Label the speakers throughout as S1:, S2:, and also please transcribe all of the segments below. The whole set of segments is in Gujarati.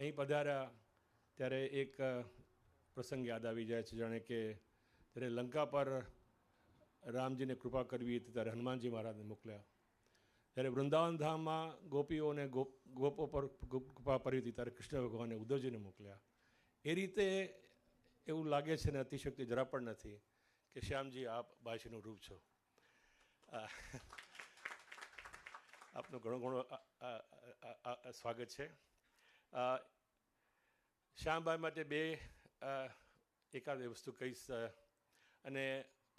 S1: અહીં પધાર્યા ત્યારે એક પ્રસંગ યાદ આવી જાય છે, જાણે કે ત્યારે લંકા પર રામજીને કૃપા કરવી હતી ત્યારે હનુમાનજી મહારાજને મોકલ્યા. ત્યારે વૃંદાવન ધામમાં ગોપીઓને ગોપો પર કૃપા કરી હતી ત્યારે કૃષ્ણ ભગવાને ઉદ્ધવજીને મોકલ્યા. એ રીતે એવું લાગે છે ને અતિશક્તિ જરા પણ નથી કે શ્યામજી આપ બાયશીનું રૂપ છો. આપનું ઘણો ઘણો સ્વાગત છે. શ્યામભાઈ માટે બે એકાદ વસ્તુ કહીશ અને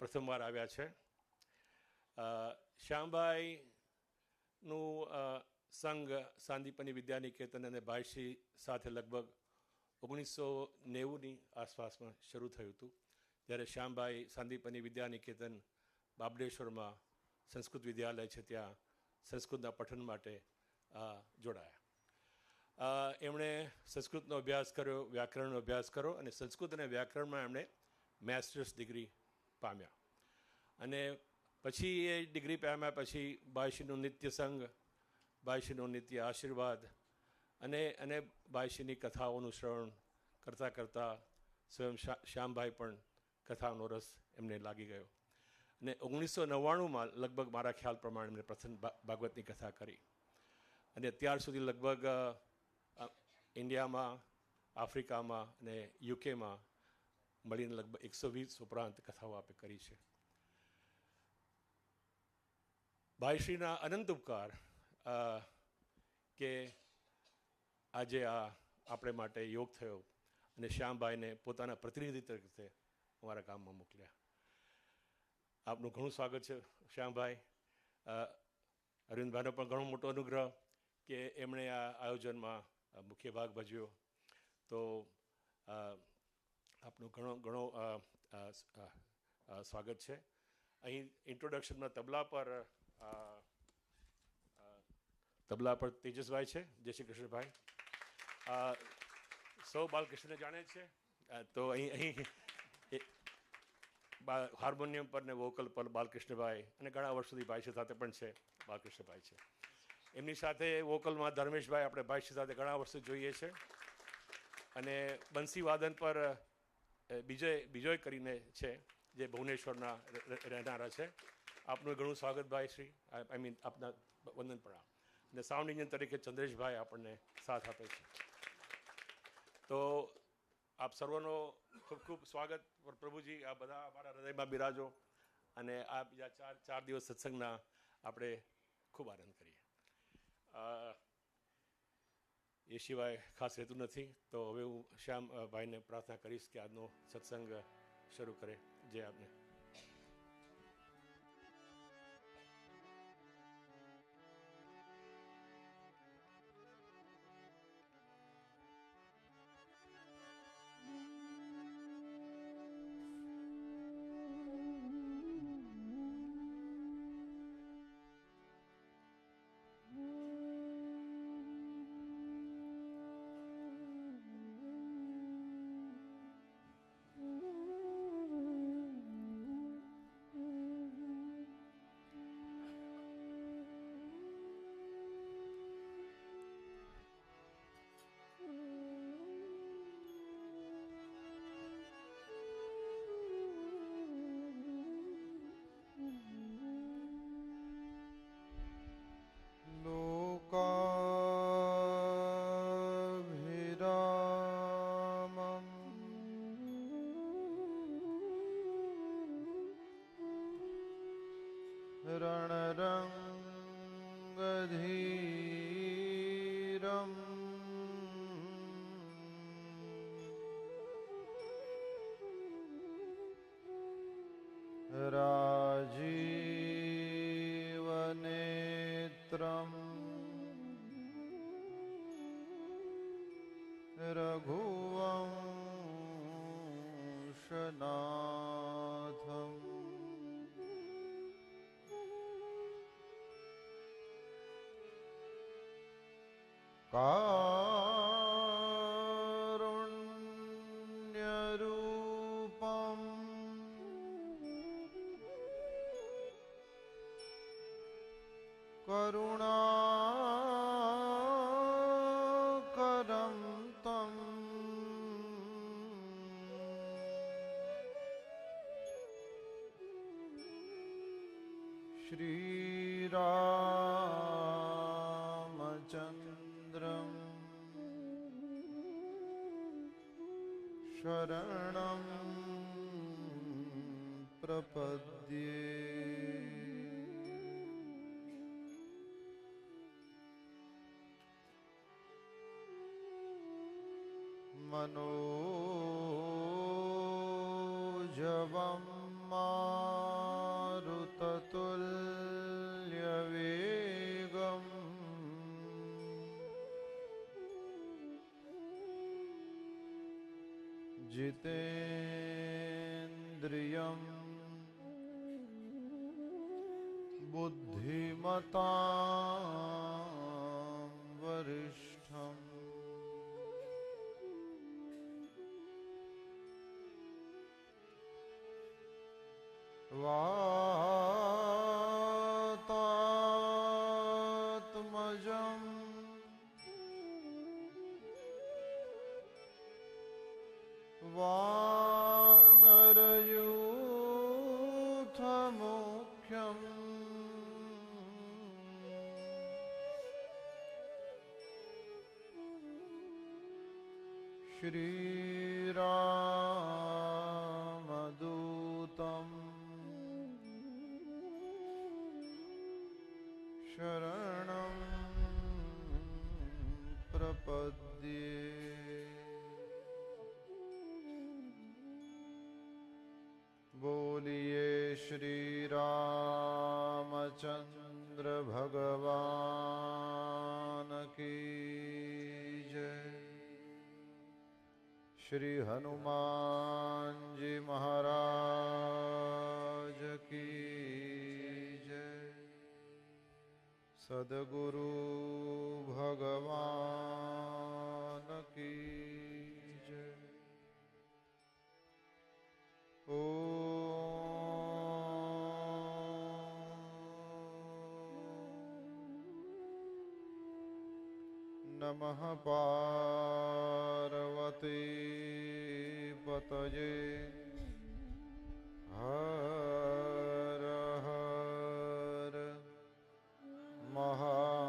S1: પ્રથમવાર આવ્યા છે. શ્યામભાઈનું સંઘ સાંદીપની વિદ્યાનિકેતન અને બાયશી સાથે લગભગ 1990ની આસપાસમાં શરૂ થયું હતું. જ્યારે શ્યામભાઈ સાંદીપની વિદ્યાનિકેતન બાબડેશ્વરમાં સંસ્કૃત વિદ્યાલય છે ત્યાં સંસ્કૃતના પઠન માટે જોડાયા. એમણે સંસ્કૃતનો અભ્યાસ કર્યો, વ્યાકરણનો અભ્યાસ કર્યો અને સંસ્કૃત અને વ્યાકરણમાં એમણે માસ્ટર્સ ડિગ્રી પામ્યા. અને પછી એ ડિગ્રી પામ્યા પછી બાયશીનું નિત્ય સંઘ, બાયશીનો નિત્ય આશીર્વાદ અને બાયશીની કથાઓનું શ્રવણ કરતાં કરતાં સ્વયં શ્યામભાઈ પણ કથાનો રસ એમને લાગી ગયો. અને 1999માં લગભગ મારા ખ્યાલ પ્રમાણે એમણે પ્રથમ ભાગવતની કથા કરી. અને અત્યાર સુધી લગભગ ઇન્ડિયામાં, આફ્રિકામાં અને યુકેમાં મળીને લગભગ 120 ઉપરાંત કથાઓ આપે કરી છે. બાયશ્રીના અનંત ઉપકાર કે આજે આપણે માટે યોગ થયો અને શ્યામભાઈને પોતાના પ્રતિનિધિ તરીકે અમારા ગામમાં મોકલ્યા. આપનું ઘણું સ્વાગત છે શ્યામભાઈ. અરવિંદભાઈનો પણ ઘણો મોટો અનુગ્રહ કે એમણે આ આયોજનમાં મુખ્ય ભાગ ભજવ્યો. તો આપનું ઘણો સ્વાગત છે. અહીં ઇન્ટ્રોડક્શનમાં તબલા પર તેજસભાઈ છે. જય શ્રી કૃષ્ણભાઈ. સૌ બાલકૃષ્ણને જાણે છે. તો અહીં હાર્મોનિયમ પર ને વોકલ પર બાલકૃષ્ણભાઈ અને ઘણા વર્ષોથી બાયશી સાથે પણ છે બાલકૃષ્ણભાઈ છે. એમની સાથે વોકલમાં ધર્મેશભાઈ આપણે બાયશી સાથે ઘણા વર્ષો જોઈએ છે. અને બંસી વાદન પર બીજોય કરીને છે જે ભુવનેશ્વરના રહેનારા છે. આપનું ઘણું સ્વાગત બાયશ્રી. આપના વંદન પ્રણામ. અને સાઉન્ડ ઇન્જિન તરીકે ચંદ્રેશભાઈ આપણને સાથ આપે છે. તો આપ સર્વનો ખૂબ ખૂબ સ્વાગત. પ્રભુજી આ બધા અમારા હૃદયમાં બિરાજો અને આ બીજા ચાર દિવસ સત્સંગના આપણે ખૂબ આનંદ કરીએ. એ સિવાય ખાસ રહેતું નથી. તો હવે હું શ્યામભાઈને પ્રાર્થના કરીશ કે આજનો સત્સંગ શરૂ કરે. જે આપને
S2: રણરંગધીરમ રાજીવનેત્રમ રઘુવંશનાથમ કારુણ્યરૂપમ કરુણાકરમ श्रीरामचन्द्रं शरणं प्रपद्ये मनोजवं मारुततुल्यवेगम् जितेन्द्रियं बुद्धिमतां वरिष्ठम् वातात्मजं वानरयूथमुख्यम् श्रीरामदूतम् शरणं प्रपद्ये बोलिए श्री रामचंद्र भगवान की जय। श्री हनुमान जी महाराज की जय। सद्गुरु भगवान की जय। नमः पार्वती पतये हर हर महादेव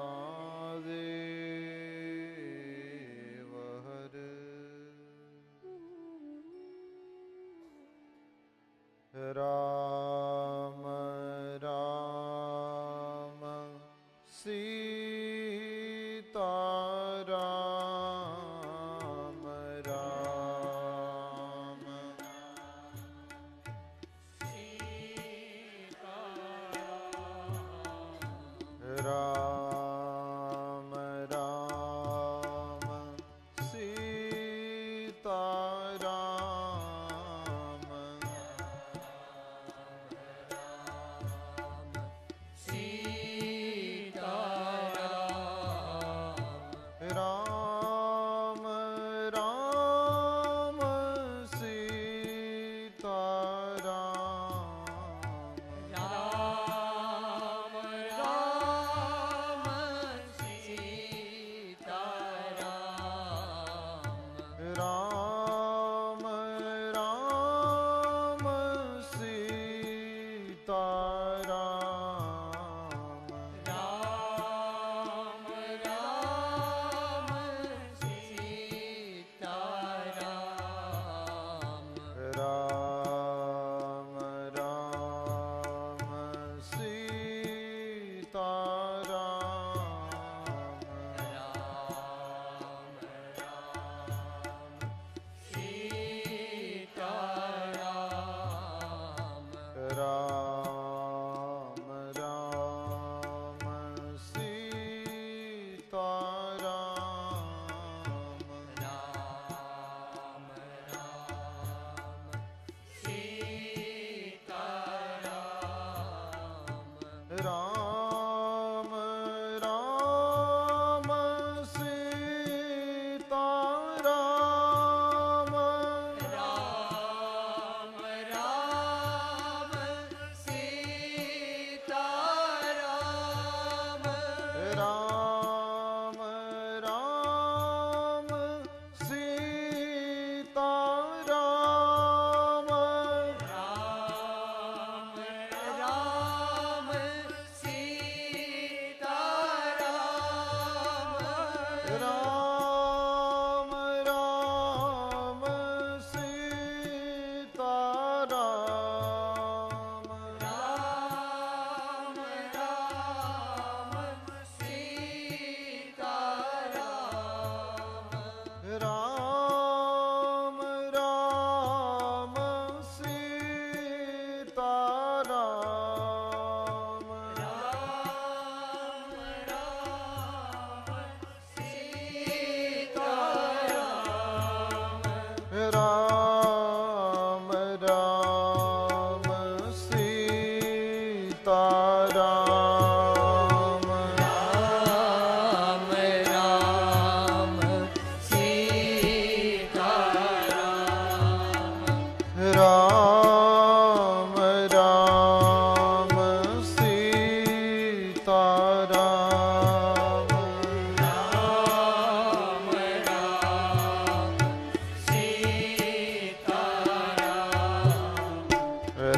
S2: हर। राम राम सीता राम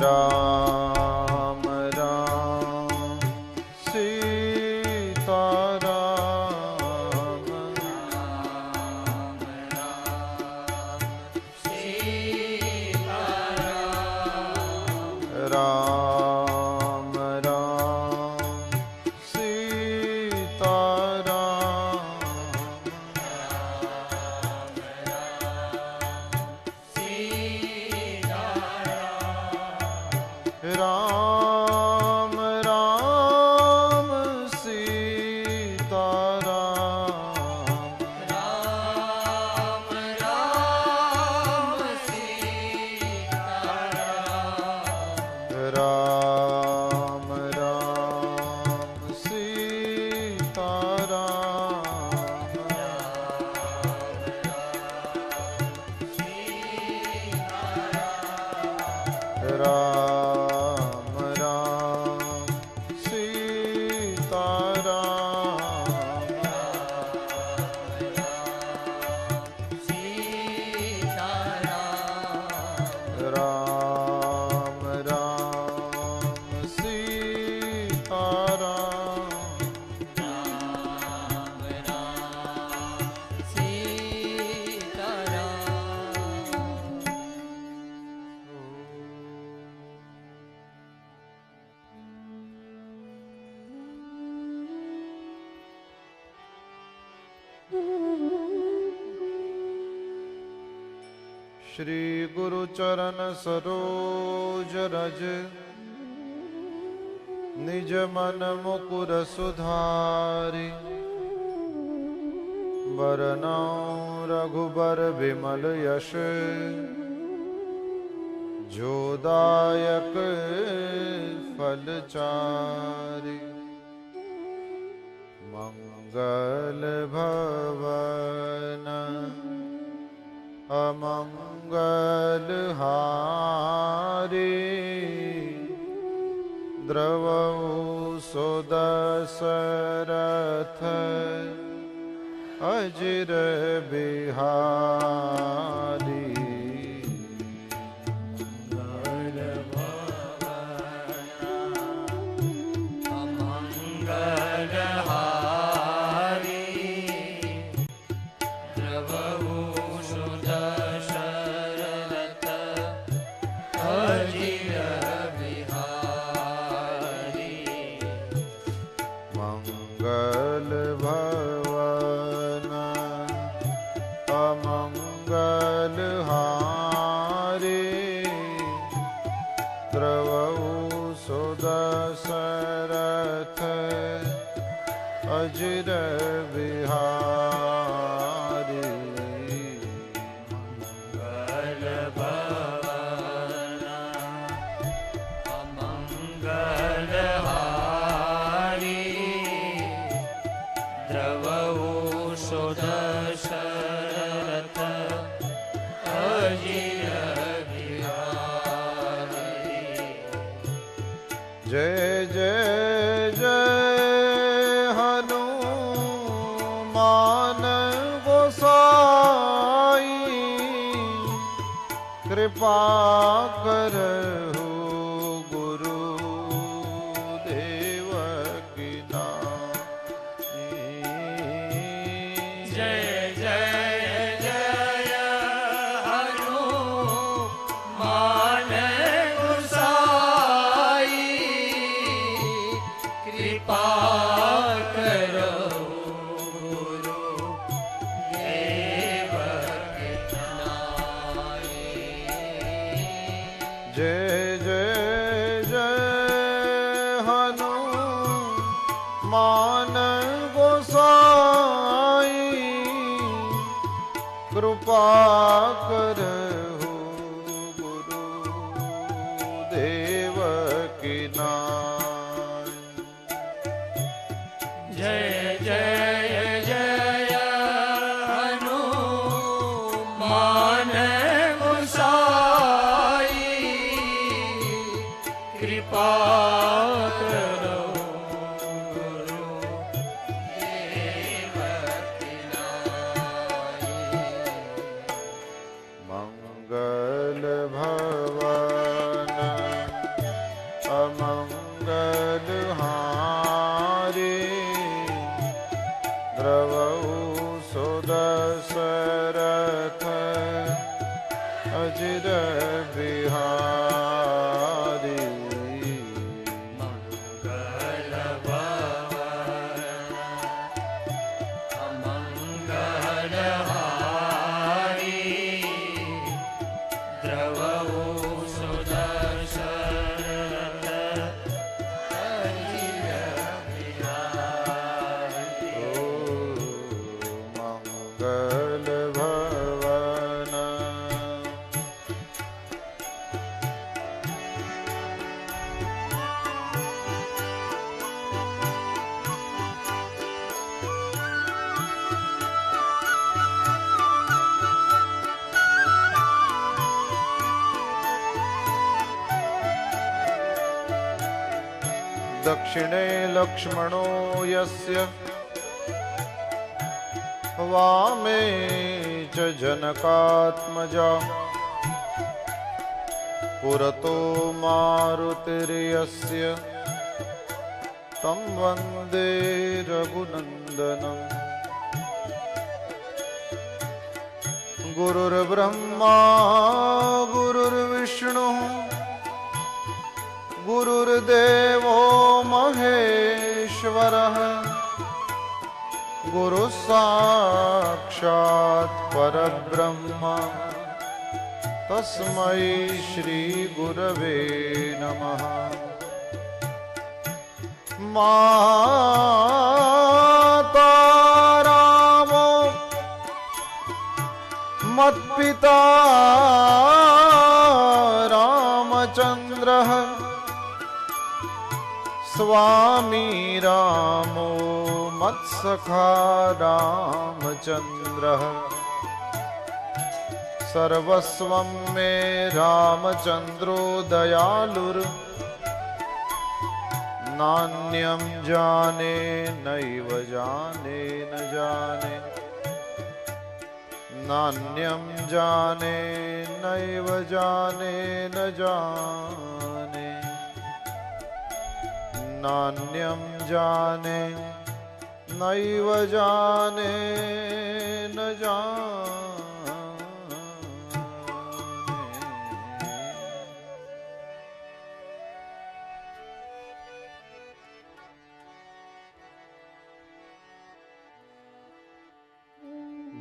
S2: राम राम सीता राम राम राम सीता राम राम सीता राम राम राम सीता राम राम सीता राम राम सीता राम राम सीता श्री गुरु चरण सरोज रज निज मन मुकुर सुधारि बरनौ रघुबर विमल यश जोदायक फल चारि मंगल भवन अमंगल हारी द्रवौ सुदशरथ अजिर बिहारी मंगल भवन अमंगल हारी द्रवौ सुदशरथ अजिर बिहारी मंगल भवन अमंगल सुदशरथ अजिर बिहारी जय जय जय हनुमान गोसाई कृपा करहु गुरु देव की नाई जय जय जय जय हनुमान गोसाई कृपा करहु गुरु देव की नाई जय जय जय हनुमान कृपा करो गुरु देव की नाई। अजिर बिहारी
S3: मंगल भवन अमंगल हारी द्रवहु सुदर्शन अजिर बिहारी
S2: मंगल भवन दक्षिणे लक्ष्मणो यस्य वामे च जनकात्मजा पुरतो मारुतिर्यस्य तं वन्दे रघुनन्दनम् गुरुर्ब्रह्मा गुरुर्विष्णुः गुरुर्देवो महेश्वरः गुरु साक्षात् परब्रह्म तस्मै श्री गुरवे नमः माता रामो मत्पिता रामचन्द्रः स्वामी रामो मत्सखा रामचन्द्रः सर्वस्वं मे रामचन्द्रो दयालुर् नान्यं जाने नैव जाने न जाने नान्यं जाने नैव जाने न जाने नान्यं जाने नैव जाने न जाने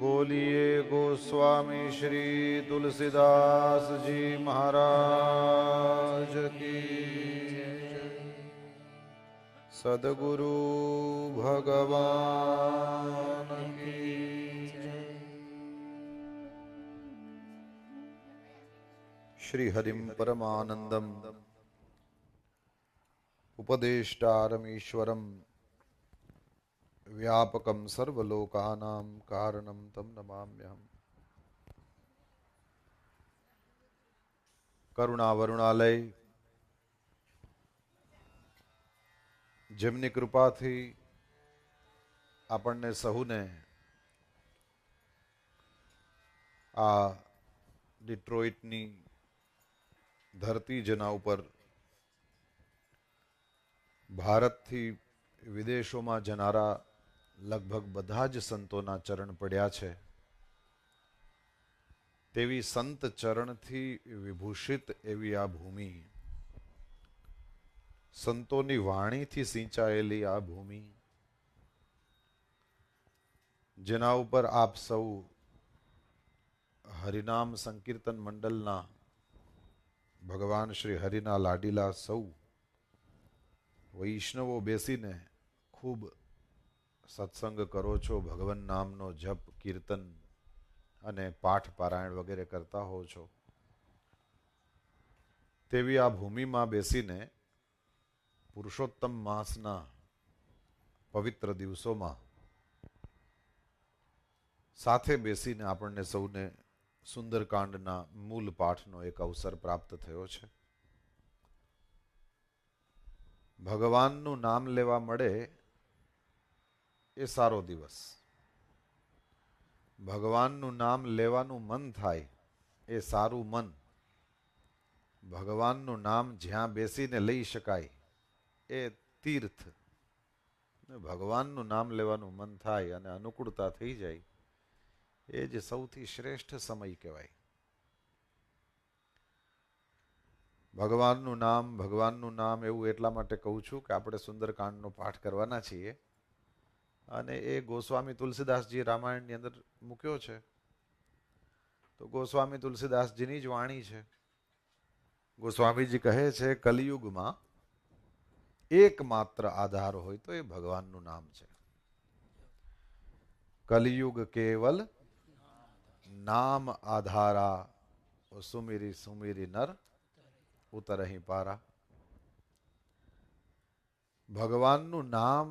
S2: बोलिए गोस्वामी श्री तुलसीदास जी महाराज की सद्गुरु भगवान की श्री हरिम परमानंदम उपदेष्टारमीश्वरम व्यापकम सर्वलोकानां कारणम तम नमाम्यहम्। करुणा वरुणालय જેમની કૃપાથી આપણને સહુને આ ડિટ્રોઇટની ધરતી જેના ઉપર ભારતથી વિદેશોમાં જનારા લગભગ બધા જ સંતોના ચરણ પડ્યા છે તેવી સંત ચરણથી વિભૂષિત એવી આ ભૂમિ, સંતોની વાણીથી સિંચાયેલી આ ભૂમિ, જેના ઉપર આપ સૌ હરિનામ સંકીર્તન મંડળના ભગવાન શ્રી હરિના લાડીલા સૌ વૈષ્ણવો બેસીને ખૂબ સત્સંગ કરો છો, ભગવાન નામનો જપ કીર્તન અને પાઠ પારાયણ વગેરે કરતા હો છો, તેવી આ ભૂમિમાં બેસીને પુરુષોત્તમ માસના પવિત્ર દિવસોમાં સાથે બેસીને આપણને સૌને સુંદરકાંડના મૂળ પાઠનો એક અવસર પ્રાપ્ત થયો છે. ભગવાનનું નામ લેવા મળે એ સારો દિવસ, ભગવાનનું નામ લેવાનું મન થાય એ સારું મન, ભગવાનનું નામ જ્યાં બેસીને લઈ શકાય એ તીર્થ, ભગવાનનું નામ લેવાનું મન થાય અને અનુકૂળતા થઈ જાય એ જ સૌથી શ્રેષ્ઠ સમય કહેવાય. ભગવાનનું નામ એવું એટલા માટે કહું છું કે આપણે સુંદરકાંડનો પાઠ કરવાના છીએ અને એ ગોસ્વામી તુલસીદાસજી રામાયણની અંદર મૂક્યો છે. તો ગોસ્વામી તુલસીદાસજીની જ વાણી છે. ગોસ્વામીજી કહે છે કલિયુગમાં એકમાત્ર આધાર હોય તો એ ભગવાનનું નામ છે. કલિયુગ કેવલ નામ આધારા, સુમિરી સુમિરી નર ઉતરહી પારા. ભગવાનનું નામ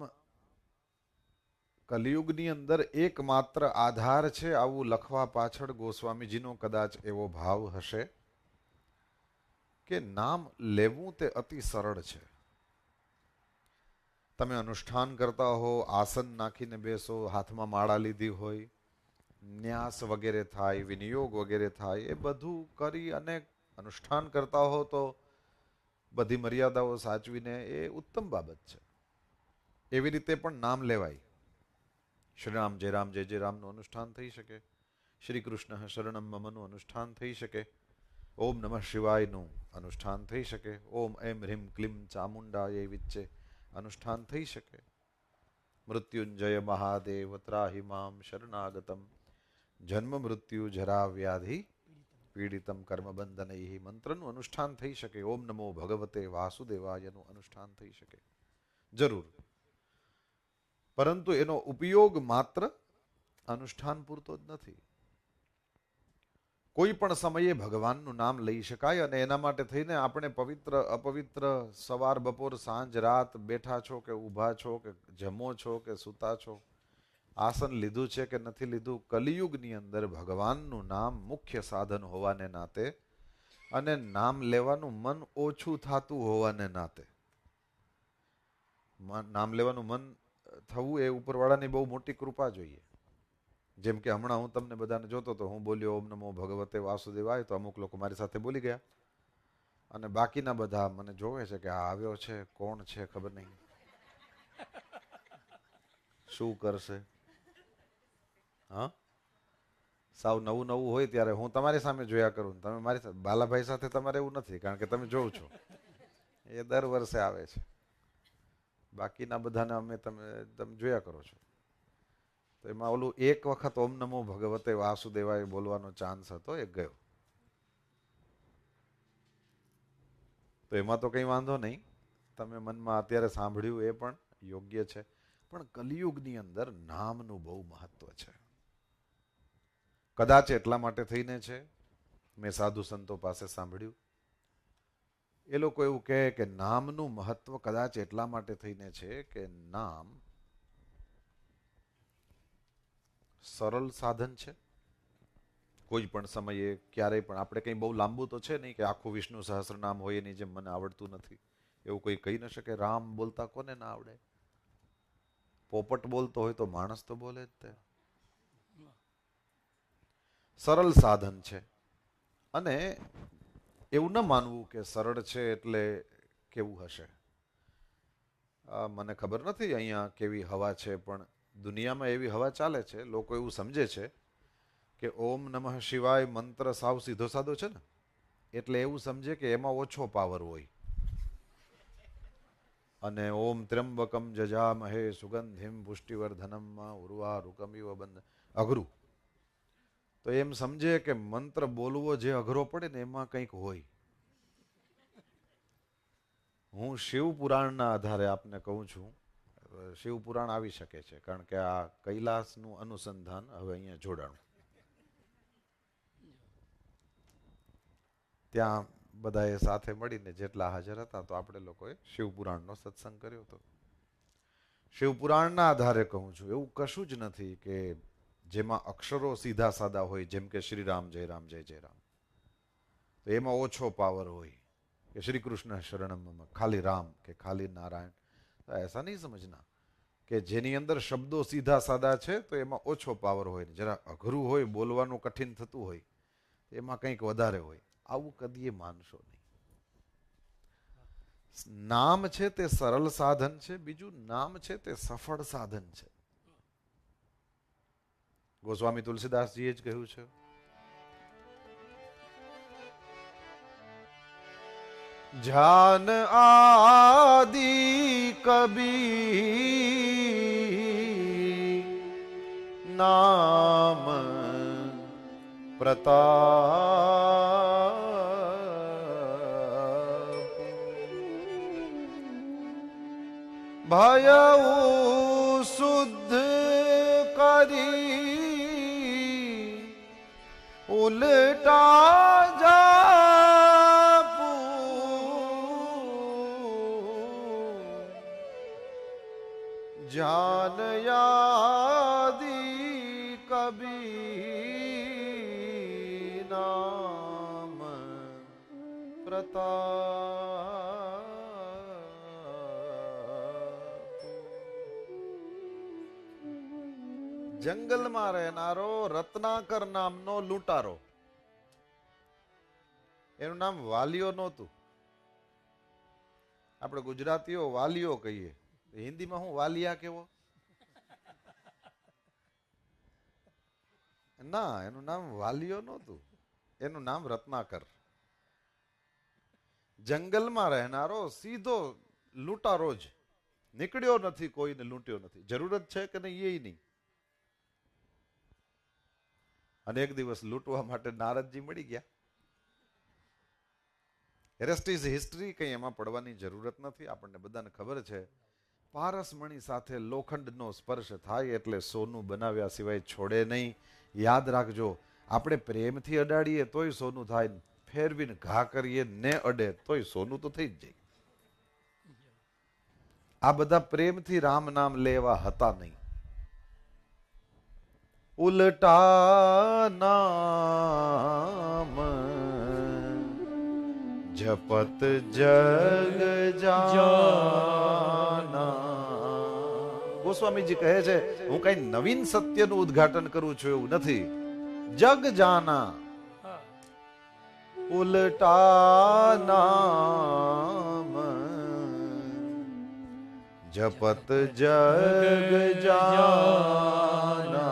S2: કલિયુગની અંદર એકમાત્ર આધાર છે, આવું લખવા પાછળ ગોસ્વામીજીનો કદાચ એવો ભાવ હશે કે નામ લેવું તે અતિ સરળ છે. તમે અનુષ્ઠાન કરતા હો, આસન નાખીને બેસો, હાથમાં માળા લીધી હોય, ન્યાસ વગેરે થાય, વિનિયોગ વગેરે થાય, એ બધું કરી અને અનુષ્ઠાન કરતા હો તો બધી મર્યાદાઓ સાચવીને એ ઉત્તમ બાબત છે. એવી રીતે પણ નામ લેવાય. શ્રી રામ જય જય રામનું અનુષ્ઠાન થઈ શકે, શ્રી કૃષ્ણ શરણમ મમનું અનુષ્ઠાન થઈ શકે, ઓમ નમઃ શિવાયનું અનુષ્ઠાન થઈ શકે, ઓમ એમ હ્રીમ ક્લીમ ચામુંડાય વિચ્ચે અનુષ્ઠાન થઈ શકે. મૃત્યુંજય મહાદેવ ત્રાહિ મામ શરણાગતમ જન્મ મૃત્યુ જરા વ્યાધિ પીડિતમ કર્મબંધનૈ મંત્રનું અનુષ્ઠાન થઈ શકે. ઓમ નમો ભગવતે વાસુદેવાયનું અનુષ્ઠાન થઈ શકે જરૂર, પરંતુ એનો ઉપયોગ માત્ર અનુષ્ઠાન પૂરતો જ નથી. કોઈ પણ સમયે ભગવાનનું નામ લઈ શકાય અને એના માટે થઈને આપણે પવિત્ર અપવિત્ર સવાર બપોર સાંજ રાત બેઠા છો કે ઊભા છો કે જમો છો કે સૂતા છો, આસન લીધું છે કે નથી લીધું, કલિયુગની અંદર ભગવાનનું નામ મુખ્ય સાધન હોવાને નાતે અને નામ લેવાનું મન ઓછું થતું હોવાને નાતે, નામ લેવાનું મન થવું એ ઉપરવાળાની બહુ મોટી કૃપા જોઈએ. જેમ કે હમણાં હું તમને બધાને જોતો તો હું બોલ્યો ઓમ નમો ભગવતે વાસુદેવાય, તો અમુક લોકો મારી સાથે બોલી ગયા અને બાકીના બધા મને જોવે છે કે આ આવ્યો છે, કોણ છે ખબર નહીં, શું કરશે. હા, સાવ નવું નવું હોય ત્યારે હું તમારી સામે જોયા કરું, તમે મારી સાથે. બાલાભાઈ સાથે તમારે એવું નથી કારણ કે તમે જોવ છો, એ દર વર્ષે આવે છે. બાકીના બધાને અમે તમે જોયા કરો છો. તો એમાં ઓલું એક વખત ઓમ નમો ભગવતે વાસુદેવાય બોલવાનો ચાન્સ હતો, એ ગયો. તો એમાં તો કંઈ વાંધો નહીં, તમે મનમાં અત્યારે સાંભળ્યું એ પણ યોગ્ય છે. પણ કલિયુગની અંદર નામનું બહુ મહત્વ છે. કદાચ એટલા માટે થઈને છે, મેં સાધુ સંતો પાસે સાંભળ્યું, એ લોકો એવું કહે કે નામનું મહત્વ કદાચ એટલા માટે થઈને છે કે નામ સરળ સાધન છે. કોઈ પણ સમયે ક્યારેય પણ આપણે કંઈ બહુ લાંબુ તો છે નહીં કે આખું વિષ્ણુ સહસ્રનામ હોય એની જેમ મને આવડતું નથી એવું કોઈ કહી ન શકે. રામ બોલતા કોને ના આવડે? પોપટ બોલતો હોય તો માણસ તો બોલે જ તે. સરળ સાધન છે અને એવું ન માનવું કે સરળ છે એટલે કેવું હશે. મને ખબર નથી અહીંયા કેવી હવા છે, પણ દુનિયામાં એવી હવા ચાલે છે, લોકો એવું સમજે છે કે ઓમ નમઃ શિવાય મંત્ર સાવ સીધો સાધો છે ને, એટલે એવું સમજે કે એમાં ઓછો પાવર હોય. અને ઓમ ત્ર્યંબકમ જજામહે સુગંધિમ પુષ્ટિવર્ધનમમાં ઉર્વારુકમિવ બંધ અઘરું. તો એમ સમજે કે મંત્ર બોલવો જે અઘરો પડે ને એમાં કંઈક હોય. હું શિવ પુરાણના આધારે આપને કહું છું, શિવ પુરાણ આવી શકે છે કારણ કે આ કૈલાસનું અનુસંધાન હવે અહીંયા જોડાણું. ત્યાં બધાએ સાથે મળીને જેટલા હાજર હતા તો આપણે લોકોએ શિવપુરાણનો સત્સંગ કર્યો હતો. શિવપુરાણના આધારે કહું છું, એવું કશું જ નથી કે જેમાં અક્ષરો સીધા સાદા હોય, જેમ કે શ્રી રામ જય રામ જય જય રામ, તો એમાં ઓછો પાવર હોય કે શ્રી કૃષ્ણ શરણમ ખાલી રામ કે ખાલી નારાયણ. એસા નહીં સમજના કે જેની અંદર શબ્દો સીધા સાદા છે તો એમાં ઓછો પાવર હોય, જરા અઘરું હોય, બોલવાનું કઠિન થતું હોય એમાં કંઈક વધારે હોય. આવું કદીએ માનશો નહીં. નામ છે તે સરળ સાધન છે, બીજું નામ છે તે સફળ સાધન છે. ગોસ્વામી તુલસીદાસજીએ જ કહ્યું છે, જાન આદિ કબી નામ પ્રતાપ ભયઉ શુદ્ધ કરી ઉલટા જાપુ જાન યાદી કબી નામ પ્રતાપ જંગલમાં રહેનારો રત્નાકર નામનો લૂંટારો, એનું નામ વાલિયો નહોતું. આપણે ગુજરાતીઓ વાલિયો કહીએ, હિન્દીમાં હું વાલિયા કેવો? ના, એનું નામ વાલિયો નહોતું, એનું નામ રત્નાકર. જંગલમાં રહેનારો સીધો લૂંટારો જ, નીકળ્યો નથી, કોઈને લૂંટ્યો નથી. જરૂરત છે કે નહીં એ નહીં. અને એક દિવસ લૂંટવા માટે નારદજી મળી ગયા. રેસ્ટ ઇઝ હિસ્ટ્રી, કંઈ એમાં પડવાની જરૂરત નથી. આપણને બધાને ખબર છે, પારસમણી સાથે લોખંડનો સ્પર્શ થાય એટલે સોનું બનાવ્યા સિવાય છોડે નહીં. યાદ રાખજો, આપણે પ્રેમથી અડાડીએ તોય સોનું થાય, ફેરવીને ઘા કરીએ ને અડે તોય સોનું તો થઈ જ જાય. આ બધા પ્રેમથી રામ નામ લેવા હતા નહીં. ઉલટા નામ જપત જગ જાના. ગોસ્વામીજી કહે છે, હું કઈ નવીન સત્યનું ઉદ્ઘાટન કરું છું એવું નથી. જગ જાના ઉલટા નામ જપત જગ જાના.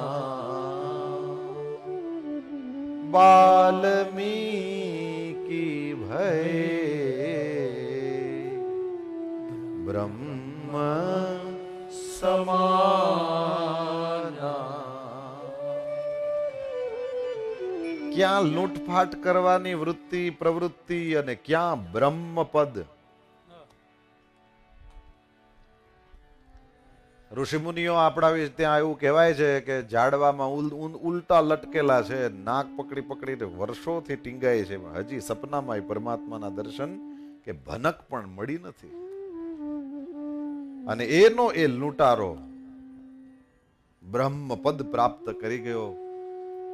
S2: वाल्मीकि भय ब्रह्म समाना. ક્યાં લૂંટફાટ કરવાની વૃત્તિ પ્રવૃત્તિ અને ક્યાં બ્રહ્મપદ. ઋષિમુનિઓ આપણા ત્યાં એવું કહેવાય છે કે ઝાડવામાં ઉલટા લટકેલા છે, નાક પકડી પકડીને વર્ષોથી ટીંગાય છે, હજી સપનામાં પરમાત્માના દર્શન કે ભનક પણ મળી નથી. અને એનો એ લૂંટારો બ્રહ્મપદ પ્રાપ્ત કરી ગયો,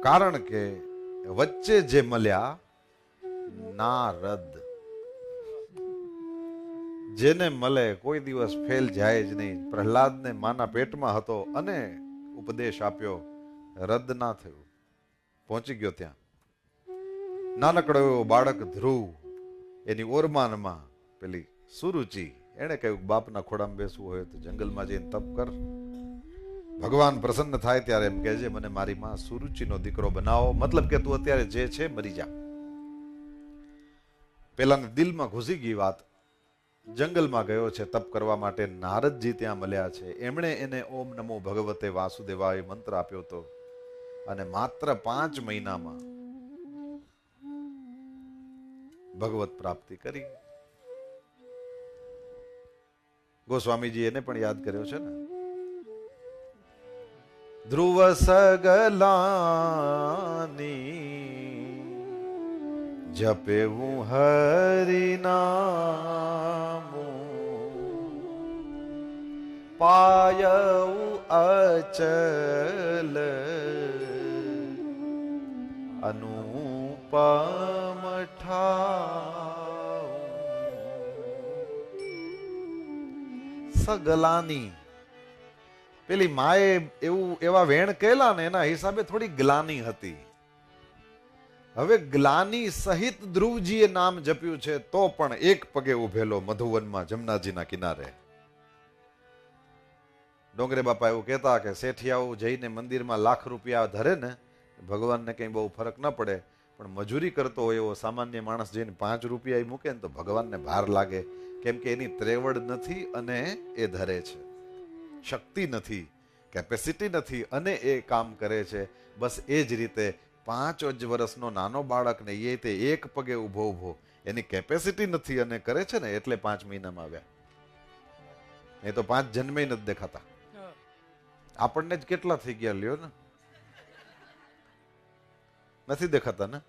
S2: કારણ કે વચ્ચે જે મળ્યા નારદ. જેને મળે કોઈ દિવસ ફેલ જાય જ નહીં. પ્રહલાદને માના પેટમાં હતો અને ઉપદેશ આપ્યો, રદ ના થયું, પહોંચી ગયો ત્યાં. નાનકડો એવો બાળક ધ્રુવ, એની ઓરમાનમાં પેલી સુરુચિ, એને કહ્યું બાપના ખોડામાં બેસવું હોય તો જંગલમાં જઈને તપ કર. ભગવાન પ્રસન્ન થાય ત્યારે એમ કહે છે, મને મારી માં સુરુચિનો દીકરો બનાવો, મતલબ કે તું અત્યારે જે છે મરી જા. પેલાને દિલમાં ઘૂસી ગઈ વાત. જંગલમાં ગયો છે તપ કરવા માટે. નારદજી ત્યાં મળ્યા છે. એમણે એને ઓમ નમો ભગવતે વાસુદેવાય મંત્ર આપ્યો હતો અને માત્ર 5 મહિનામાં ભગવત પ્રાપ્તિ કરી. ગોસ્વામીજી એને પણ યાદ કર્યો છે ને. ધ્રુવ સગલાની જપેવું હરિનામું પાયવું અચલ અનુપમ ઠાઉ. સગલાની પેલી માએ એવા વેણ કહેલા ને એના હિસાબે થોડી ગ્લાની હતી. હવે ગ્લાની સહિત ધ્રુવજીએ નામ જપ્યું છે તો પણ એક પગે ઉભેલો મધુવનમાં જમનાજીના કિનારે. ડોંગરે બાપા એવું કહેતા કે શેઠિયાઓ જઈને મંદિરમાં લાખ રૂપિયા ધરે ને ભગવાનને કઈ બહુ ફરક ન પડે, પણ મજૂરી કરતો હોય એવો સામાન્ય માણસ જઈને 5 રૂપિયા મૂકે ને તો ભગવાનને ભાર લાગે, કેમ કે એની ત્રેવડ નથી અને એ ધરે છે, શક્તિ નથી, કેપેસિટી નથી અને એ કામ કરે છે. બસ એ જ રીતે 5 જ વર્ષનો નાનો બાળક ને એ તે એક પગે ઊભો એની કેપેસિટી નથી અને કરે છે ને, એટલે 5 મહિનામાં આવ્યા. એ તો 5 જન્મે નથી દેખાતા. આપણને જ કેટલા થઈ ગયા લ્યો ને, નથી દેખાતા ને.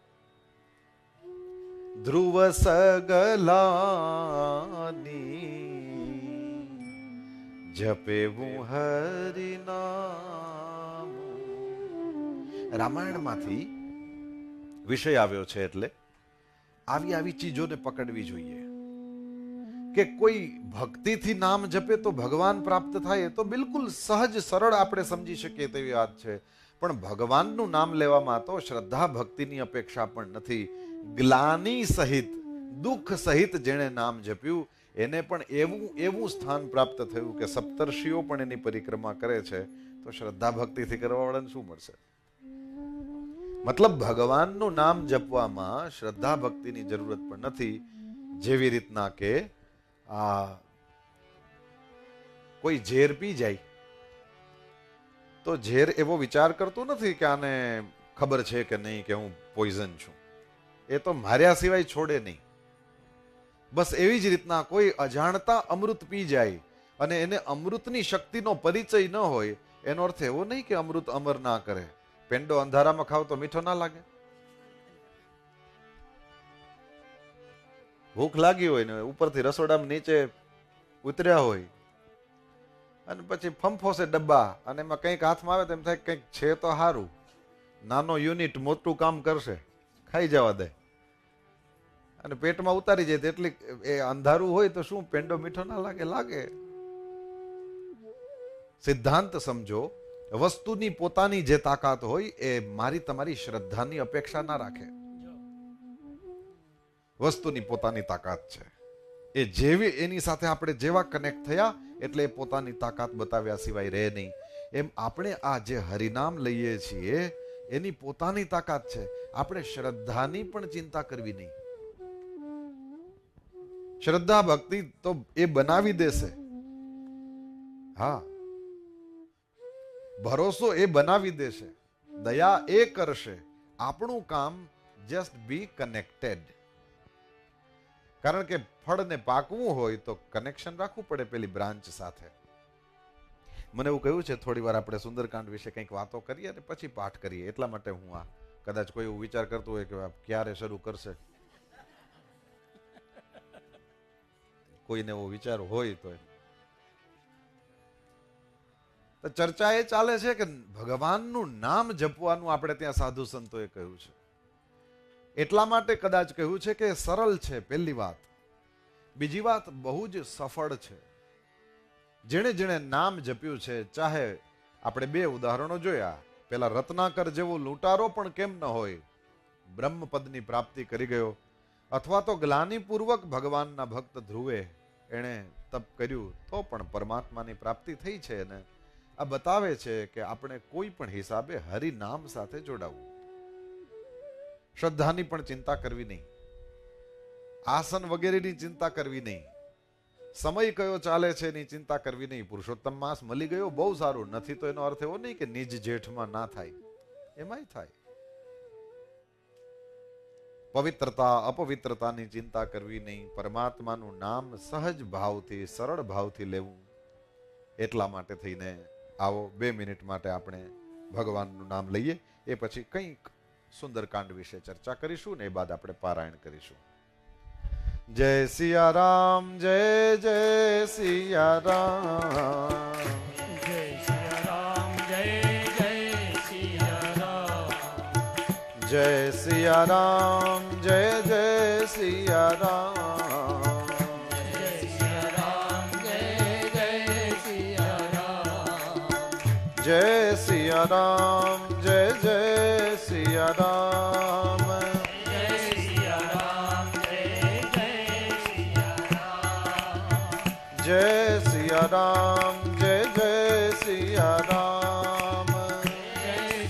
S2: ધ્રુવ સગલાની જપેવું હરિનામ. રામાયણમાંથી વિષય આવ્યો છે એટલે આવી ચીજોને પકડવી જોઈએ કે કોઈ ભક્તિથી નામ જપે તો ભગવાન પ્રાપ્ત થાય. એ તો બિલકુલ સહજ સરળ આપણે સમજી શકીએ તેવી વાત છે. પણ ભગવાનનું નામ લેવામાં તો શ્રદ્ધા ભક્તિની અપેક્ષા પણ નથી. ગ્લાની સહિત, દુઃખ સહિત જેણે નામ જપ્યું એને પણ એવું સ્થાન પ્રાપ્ત થયું કે સપ્તર્ષિઓ પણ એની પરિક્રમા કરે છે. તો શ્રદ્ધા ભક્તિથી કરવા વાળાને શું મળશે? મતલબ ભગવાનનું નામ જપવામાં શ્રદ્ધા ભક્તિની જરૂરત પણ નથી. જેવી રીતના કે કોઈ ઝેર પી જાય તો ઝેર એવો વિચાર કરતો નથી કે આને ખબર છે કે નહીં કે હું પોઈઝન છું, એ તો માર્યા સિવાય છોડે નહીં. બસ એવી જ રીતના કોઈ અજાણતા અમૃત પી જાય અને એને અમૃતની શક્તિનો પરિચય ન હોય, એનો અર્થ એવો નહીં કે અમૃત અમર ના કરે. પેંડો અંધારામાં ખાવ તો મીઠો ના લાગે? ભૂખ લાગી હોય ને ઉપરથી રસોડામાં નીચે ઉતર્યા હોય અને પછી ફંફો છે ડબ્બા અને એમાં કંઈક હાથમાં આવે તો એમ થાય કંઈક છે તો સારું, નાનો યુનિટ મોટું કામ કરશે, ખાઈ જવા દે, અને પેટમાં ઉતારી જાય એટલી એ અંધારું હોય તો શું પેંડો મીઠો ના લાગે? લાગે. સિદ્ધાંત સમજો, વસ્તુની પોતાની જે તાકાત હોય એ મારી તમારી શ્રદ્ધાની અપેક્ષા ના રાખે. વસ્તુની પોતાની તાકાત છે, એ જેવી એની સાથે આપણે જેવા કનેક્ટ થયા એટલે એ પોતાની તાકાત બતાવ્યા સિવાય રહે નહીં. એમ આપણે આ જે હરિનામ લઈએ છીએ એની પોતાની તાકાત છે. આપણે શ્રદ્ધાની પણ ચિંતા કરવી નહીં. શ્રદ્ધા ભક્તિ તો એ બનાવી દેશે. હા, ભરોસો એ બનાવી દેશે, દયા એ કરશે. આપણું કામ જસ્ટ બી કનેક્ટેડ. કારણ કે ફળને પાકવું હોય તો કનેક્શન રાખવું પડે પેલી બ્રાન્ચ સાથે. મને એવું કહ્યું છે થોડી વાર આપણે સુંદરકાંડ વિશે કંઈક વાતો કરીએ અને પછી પાઠ કરીએ. એટલા માટે હું કદાચ કોઈ એવું વિચાર કરતું હોય કે ક્યારે શરૂ કરશે, કોઈને એવો વિચાર હોય તો ચર્ચા એ ચાલે છે કે ભગવાનનું નામ જપવાનું આપણે ત્યાં સાધુ સંતોએ કહ્યું છે. એટલા માટે કદાચ કહ્યું છે કે સરળ છે પહેલી વાત. બીજી વાત બહુ જ સફળ છે. જેણે જેણે નામ જપ્યું છે, ચાહે આપણે 2 ઉદાહરણો જોયા. પેલા રત્નાકર જેવો લૂંટારો પણ કેમ ન હોય બ્રહ્મપદની પ્રાપ્તિ કરી ગયો, અથવા તો ગ્લાનિપૂર્વક ભગવાનના ભક્ત ધ્રુવે એણે તપ કર્યું તો પણ પરમાત્માની પ્રાપ્તિ થઈ છે. અને આ બતાવે છે કે આપણે કોઈ પણ હિસાબે હરિનામ સાથે જોડાવું. શ્રદ્ધાની પણ ચિંતા કરવી નહીં, આસન વગેરેની ચિંતા કરવી નહીં, સમય કયો ચાલે છે એની ચિંતા કરવી નહીં. પુરુષોત્તમ માસ મળી ગયો બહુ સારું, નથી તો એનો અર્થ એવો નહીં કે નિજ જેઠમાં ના થાય, એમાંય થાય. પવિત્રતા અપવિત્રતાની ચિંતા કરવી નહીં. પરમાત્માનું નામ સહજ ભાવથી, સરળ ભાવથી લેવું. એટલા માટે થઈને આવો 2 મિનિટ માટે આપણે ભગવાનનું નામ લઈએ. એ પછી કંઈક સુંદરકાંડ વિશે ચર્ચા કરીશું ને એ બાદ આપણે પારાયણ કરીશું. જય સિયા રામ, જય જય સિયા રામ,
S3: જય સિયા રામ, જય જય સિયા રામ,
S2: જય સિયા રામ, જય જય સિયા રામ,
S3: જય સિયા રામ, જય જય સિયા રામ,
S2: જય સિયા રામ, જય જય સિયા રામ,
S3: જય સિયા રામ, જય જય સિયા રામ,
S2: જય સિયા રામ, જય જય સિયા રામ,
S3: જય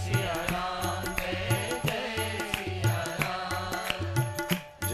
S3: સિયા રામ, જય જય સિયા રામ,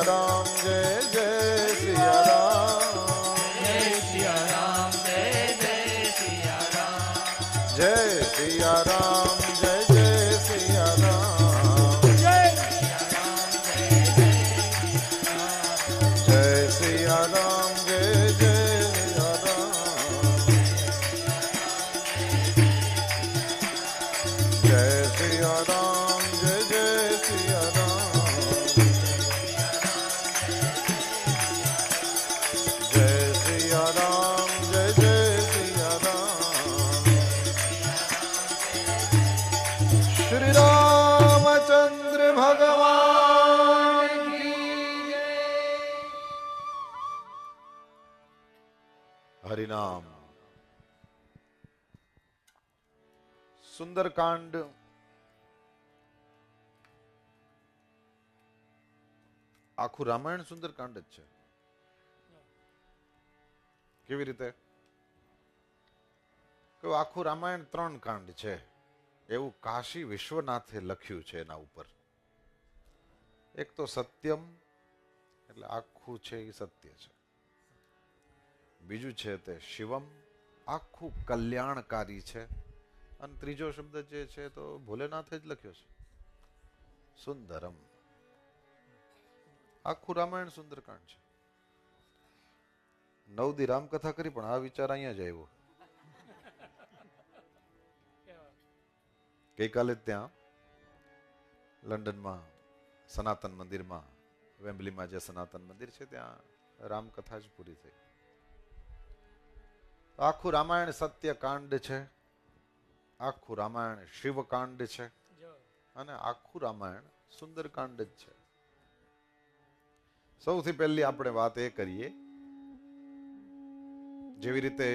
S2: સિયા રામ જય જય સિયા રામ
S3: જય સિયા રામ જય જય સિયા રામ
S2: જય સિયા રામ જય જય સિયા રામ
S3: જય સિયા રામ
S2: જય સિયા રામ જય જય સિયા રામ જય સિયા રામ જય જય સિયા રામ જય સિયા રામ જય જય સિયા રામ શ્રી રામચંદ્ર ભગવાન કી જય. હરિનામ સુંદરકાંડ આખું રામાયણ સુંદરકાંડ જ છે. કેવી રીતે? કે આખું રામાયણ 3 કાંડ છે એવું કાશી વિશ્વનાથે લખ્યું છે. એના ઉપર એક તો સત્યમ એટલે આખું છે એ સત્ય છે. બીજું છે તે શિવમ, આખું કલ્યાણકારી છે. અને ત્રીજો શબ્દ જે છે તો ભોલેનાથે જ લખ્યો છે, સુંદરમ. આખું રામાયણ સુંદરકાંડ છે. 9 દી રામકથા કરી પણ આ વિચાર અહીંયા જ આવ્યો. ગઈકાલે ત્યાં લંડનમાં સનાતન મંદિરમાં, વેમ્બલીમાં જે સનાતન મંદિર છે ત્યાં રામકથા જ પૂરી થઈ. આખું રામાયણ સત્યકાંડ છે, આખું રામાયણ શિવકાંડ છે અને આખું રામાયણ સુંદરકાંડ જ છે. સૌથી પહેલી આપણે વાત એ કરીએ, જેવી રીતે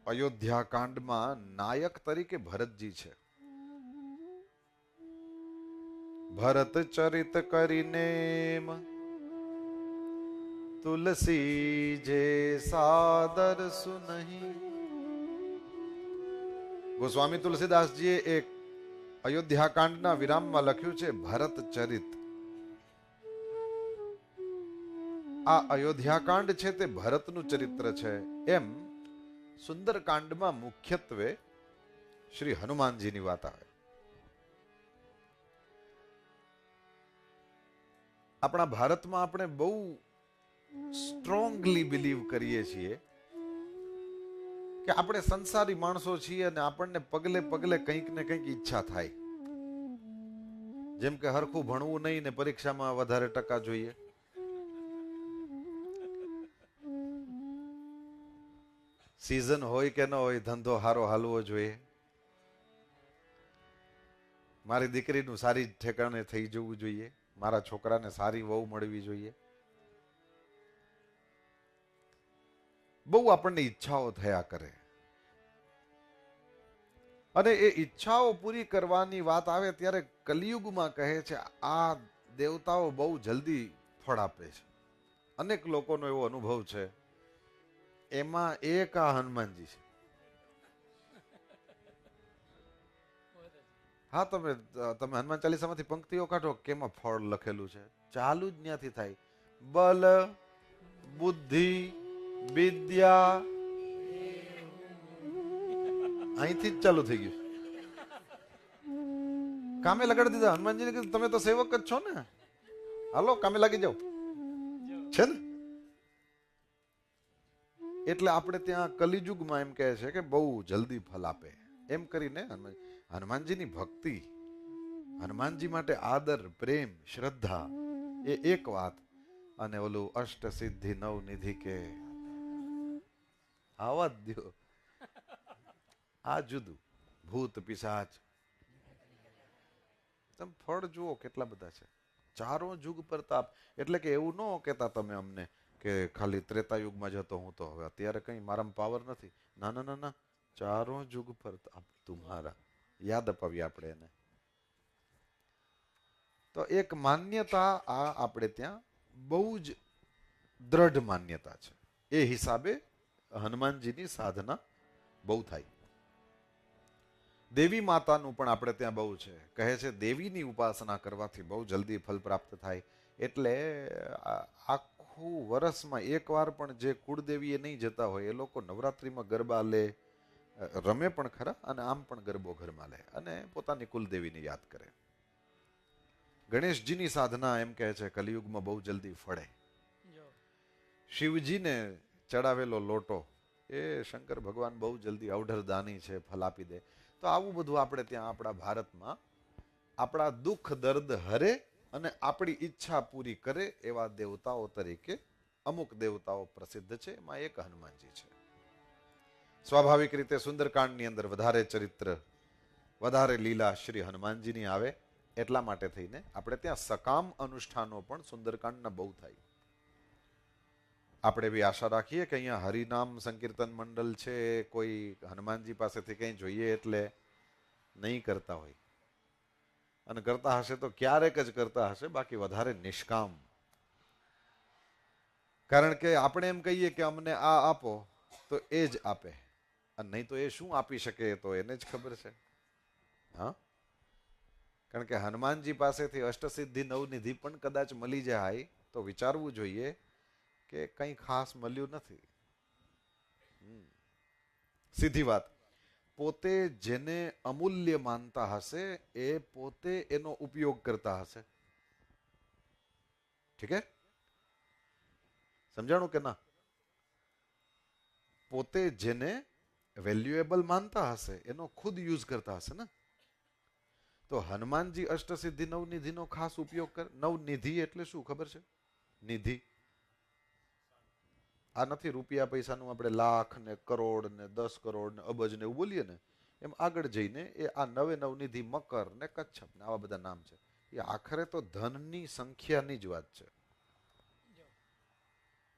S2: અયોધ્યા કાંડમાં નાયક તરીકે ભરતજી છે. ભરત ચરિત કરીને તુલસી જે સાદર સુનહી. ગોસ્વામી તુલસીદાસજીએ એક અયોધ્યા કાંડના વિરામમાં લખ્યું છે ભરત ચરિત. આ અયોધ્યા કાંડ છે તે ભરતનું ચરિત્ર છે. એમ સુંદરકાંડમાં મુખ્યત્વે શ્રી હનુમાનજીની વાત આવે. આપણા ભારતમાં આપણે બહુ સ્ટ્રોંગલી બિલીવ કરીએ છીએ કે આપણે સંસારી માણસો છીએ અને આપણને પગલે પગલે કંઈક ને કંઈક ઈચ્છા થાય. જેમ કે હરખું ભણવું નહીં ને પરીક્ષામાં વધારે ટકા જોઈએ. સીઝન હોય કે ન હોય, ધંધો હારો હાલવો જોઈએ. મારી દીકરીનું સારી ઠેકાણે થઈ જવું જોઈએ. મારા છોકરાને સારી વહુ મળવી જોઈએ. બહુ આપણને ઈચ્છાઓ થયા કરે અને એ ઈચ્છાઓ પૂરી કરવાની વાત આવે ત્યારે કલિયુગમાં કહે છે આ દેવતાઓ બહુ જલ્દી ફળ આપે છે. અનેક લોકોનો એવો અનુભવ છે. એમાં એક આ હનુમાનજી છે. હા, તમે હનુમાન ચાલીસામાંથી પંક્તિઓ કાઢો કેમાં ફળ લખેલું છે. ચાલુ જ ત્યાંથી થાય. બલ, બુદ્ધિ, વિદ્યા, અહીંથી જ ચાલુ થઈ ગયું. કામે લગાડી દીધા. હનુમાનજીને કીધું તમે તો સેવક જ છો ને, હાલો કામે લાગી જાઓ છે ને. એટલે આપણે ત્યાં કલિયુગમાં એમ કહે છે કે બહુ જલ્દી ફલ આપે. એમ કરીને હનુમાનજીની ભક્તિ, હનુમાનજી માટે આદર, પ્રેમ, શ્રદ્ધા એ એક વાત. અને ઓલું અષ્ટ સિદ્ધિ નવ નિધિ કે આવા જ દ્યો, આ જુદું. ભૂત પિશાચ, તમે ફળ જુઓ કેટલા બધા છે. ચારો જુગ પ્રતાપ. એટલે કે એવું ન કહેતા તમે અમને કે ખાલી ત્રેતાયુગમાં જતો હું તો હવે અત્યારે કઈ મારામાં પાવર નથી. ના ના ના ના, ચારો જુગ પ્રતાપ તુમ્હારા. યાદ અપાવીએ આપણે એને. તો એક માન્યતા આ આપણે ત્યાં બહુ જ દ્રઢ માન્યતા છે. એ હિસાબે હનુમાનજીની સાધના બહુ થાય. દેવી માતાનું પણ આપણે ત્યાં બહુ છે. કહે છે દેવીની ઉપાસના કરવાથી બહુ જલ્દી ફલ પ્રાપ્ત થાય. એટલે આખું વર્ષમાં એકવાર પણ જે કુળદેવીએ નહીં જતા હોય એ લોકો નવરાત્રિમાં ગરબા લે, રમે પણ ખરા અને આમ પણ ગરબો ઘરમાં લે અને પોતાની કુલદેવીને યાદ કરે. ગણેશજીની સાધના એમ કહે છે કલિયુગમાં બહુ જલ્દી ફળે. શિવજીને ચડાવેલો લોટો એ શંકર ભગવાન બહુ જલ્દી અવઢરદાની છે, ફલ આપી દે. તો આવું બધું આપણે ત્યાં આપણા ભારતમાં આપણા દુઃખ દર્દ હરે અને આપણી ઈચ્છા પૂરી કરે એવા દેવતાઓ તરીકે અમુક દેવતાઓ પ્રસિદ્ધ છે. એમાં એક હનુમાનજી છે. સ્વાભાવિક રીતે સુંદરકાંડની અંદર વધારે ચરિત્ર, વધારે લીલા શ્રી હનુમાનજીની આવે એટલા માટે થઈને આપણે ત્યાં સકામ અનુષ્ઠાનો પણ સુંદરકાંડના બહુ થાય. આપણે બી આશા રાખીએ કે અહીંયા હરિનામ સંકીર્તન મંડળ છે, કોઈ હનુમાનજી પાસેથી કંઈ જોઈએ એટલે નહીં કરતા હોય, અને કરતા હશે તો ક્યારેક જ કરતા હશે, બાકી વધારે નિષ્કામ. કારણ કે આપણે એમ કહીએ કે અમને આ આપો તો એ જ આપે, અને નહીં તો એ શું આપી શકે તો એને જ ખબર છે. હા, કારણ કે હનુમાનજી પાસેથી અષ્ટસિદ્ધિ નવનિધિ પણ કદાચ મળી જાય તો વિચારવું જોઈએ કે કંઈ ખાસ મળ્યું નથી. સીધી વાત, પોતે જેને અમૂલ્ય માનતા હશે એ પોતે એનો ઉપયોગ કરતા હશે. ઠીક હે? સમજાણું કે ના? પોતે જેને વેલ્યુએબલ માનતા હશે એનો ખુદ યુઝ કરતા હશે ને. તો હનુમાનજી અષ્ટસિદ્ધિ નવનિધિનો ખાસ ઉપયોગ કરે. નવનિધિ એટલે શું ખબર છે? નિધિ આ નથી રૂપિયા પૈસાનું આપણે લાખ ને કરોડ ને 10 કરોડ ને અબજ ને એવું બોલીએ ને, એમ આગળ જઈને એ આ નવનિધિ મકર ને કચ્છપ ને આવા બધા નામ છે. એ આખરે તો ધનની સંખ્યાની જ વાત છે.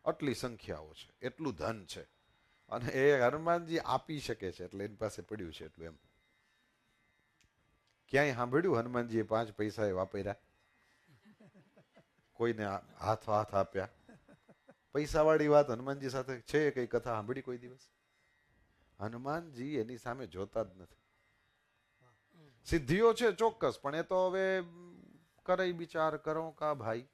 S2: આટલી સંખ્યાઓ છે, એટલું ધન છે, અને એ હનુમાનજી આપી શકે છે એટલે એની પાસે પડ્યું છે એટલું. એમ ક્યાંય સાંભળ્યું હનુમાનજીએ 5 પૈસા એ વાપર્યા? કોઈને હાથ આપ્યા? પૈસાવાળી વાત હનુમાનજી સાથે છે? કઈ કથા સાંભળી કોઈ દિવસ? હનુમાનજી એની સામે જોતા જ નથી. સિદ્ધિઓ છે ચોક્કસ, પણ એ તો હવે કરે વિચાર કરો કા ભાઈ.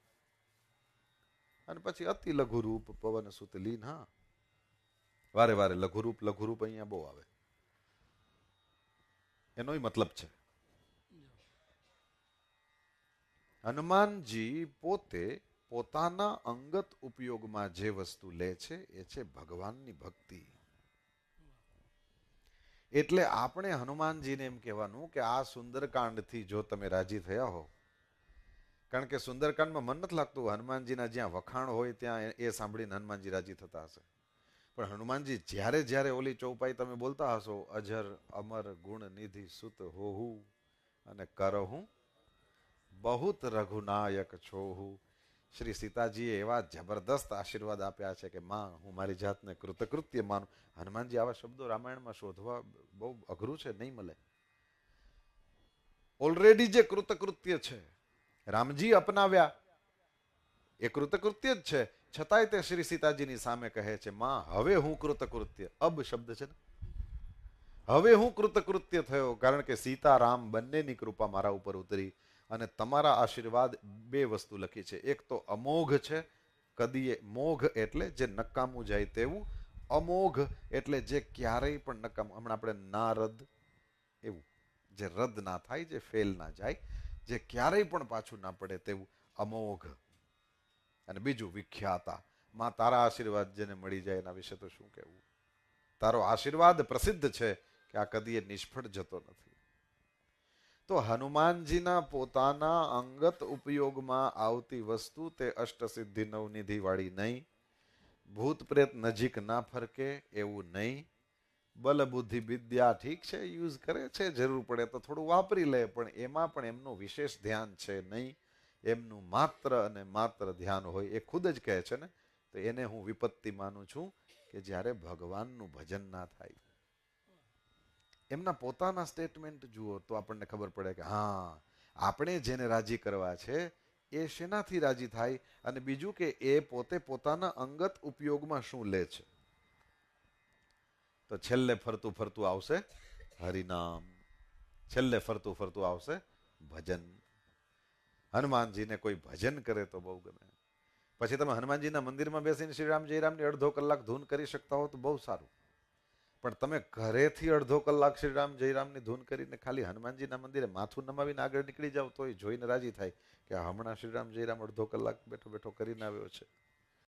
S2: અને પછી અતિ લઘુરૂપ પવન સુત લીન. હા, વારે વારે લઘુરૂપ અહીંયા બહુ આવે, એનો મતલબ છે. હનુમાનજી પોતે પોતાના અંગત ઉપયોગમાં જે વસ્તુ લે છે એ છે ભગવાનની ભક્તિ. એટલે આપણે હનુમાનજીને એમ કહેવાનું કે આ સુંદરકાંડથી જો તમે રાજી થયા હો, કારણ કે સુંદરકાંડમાં મન નથી લાગતું હનુમાનજીના જ્યાં વખાણ હોય ત્યાં એ સાંભળીને હનુમાનજી રાજી થતા હશે. પણ હનુમાનજી જ્યારે જ્યારે ઓલી ચોપાઈ તમે બોલતા હશો, અજર અમર ગુણ નિધિ સુત હોહુ અને કરહું બહુત રઘુનાયક છોહુ. શ્રી સીતાજીએ એવા જબરદસ્ત આશીર્વાદ આપ્યા છે કે માં હું મારી જાતને કૃતકૃત્ય માનું. હનુમાનજી આવા શબ્દો રામાયણમાં શોધવા બહુ અઘરું છે, નહીં મળે. ઓલરેડી જે કૃતકૃત્ય છે રામજી અપનાવ્યા એ કૃતકૃત્ય જ છે, છતાંય તે શ્રી સીતાજીની સામે કહે છે માં હવે હું કૃતકૃત્ય. અબ શબ્દ છે ને, હવે હું કૃતકૃત્ય થયો, કારણ કે સીતારામ બંનેની કૃપા મારા ઉપર ઉતરી અને તમારા આશીર્વાદ. 2 વસ્તુ લખી છે, એક તો અમોઘ છે, કદીએ મોઘ એટલે જે નકામું જાય તેવું, અમોઘ એટલે જે ક્યારેય પણ નકામું. હમણાં આપણે ના રદ, એવું જે રદ ના થાય, જે ફેલ ના જાય, જે ક્યારેય પણ પાછું ના પડે તેવું અમોઘ. અને બીજું વિખ્યાતા, માં તારા આશીર્વાદ જેને મળી જાય એના વિશે તો શું કહેવું. તારો આશીર્વાદ પ્રસિદ્ધ છે કે આ કદીએ નિષ્ફળ જતો નથી. તો હનુમાનજીના પોતાના અંગત ઉપયોગમાં આવતી વસ્તુ તે અષ્ટસિદ્ધિ નવનિધિ વાળી નહીં, ભૂત પ્રેત નજીક ના ફરકે એવું નહીં, બલ બુદ્ધિ વિદ્યા ઠીક છે યુઝ કરે છે, જરૂર પડે તો થોડું વાપરી લે, પણ એમાં પણ એમનું વિશેષ ધ્યાન છે નહીં. એમનું માત્ર અને માત્ર ધ્યાન હોય. એ ખુદ જ કહે છે ને, તો એને હું વિપત્તિ માનું છું કે જ્યારે ભગવાનનું ભજન ના થાય. એમના પોતાના સ્ટેટમેન્ટ જુઓ તો આપણને ખબર પડે કે હા, આપણે જેને રાજી કરવા છે એ શેનાથી રાજી થાય, અને બીજું કે એ પોતે પોતાના અંગત ઉપયોગમાં શું લે છે. તો છેલ્લે ફરતું ફરતું આવશે હરિનામ, છેલ્લે ફરતું ફરતું આવશે ભજન. હનુમાનજીને કોઈ ભજન કરે તો બહુ ગમે. પછી તમે હનુમાનજીના મંદિરમાં બેસીને શ્રી રામ જય રામની અડધો કલાક ધૂન કરી શકતા હો તો બહુ સારું. પણ તમે ઘરેથી અડધો કલાક શ્રી રામ જય રામની ધૂન કરીને ખાલી હનુમાનજીના મંદિરે માથું નમાવીને આગળ નીકળી જાવ તોય જોઈને રાજી થાય કે હમણાં શ્રી રામ જય રામ અડધો કલાક બેઠો બેઠો કરીને આવ્યો છે.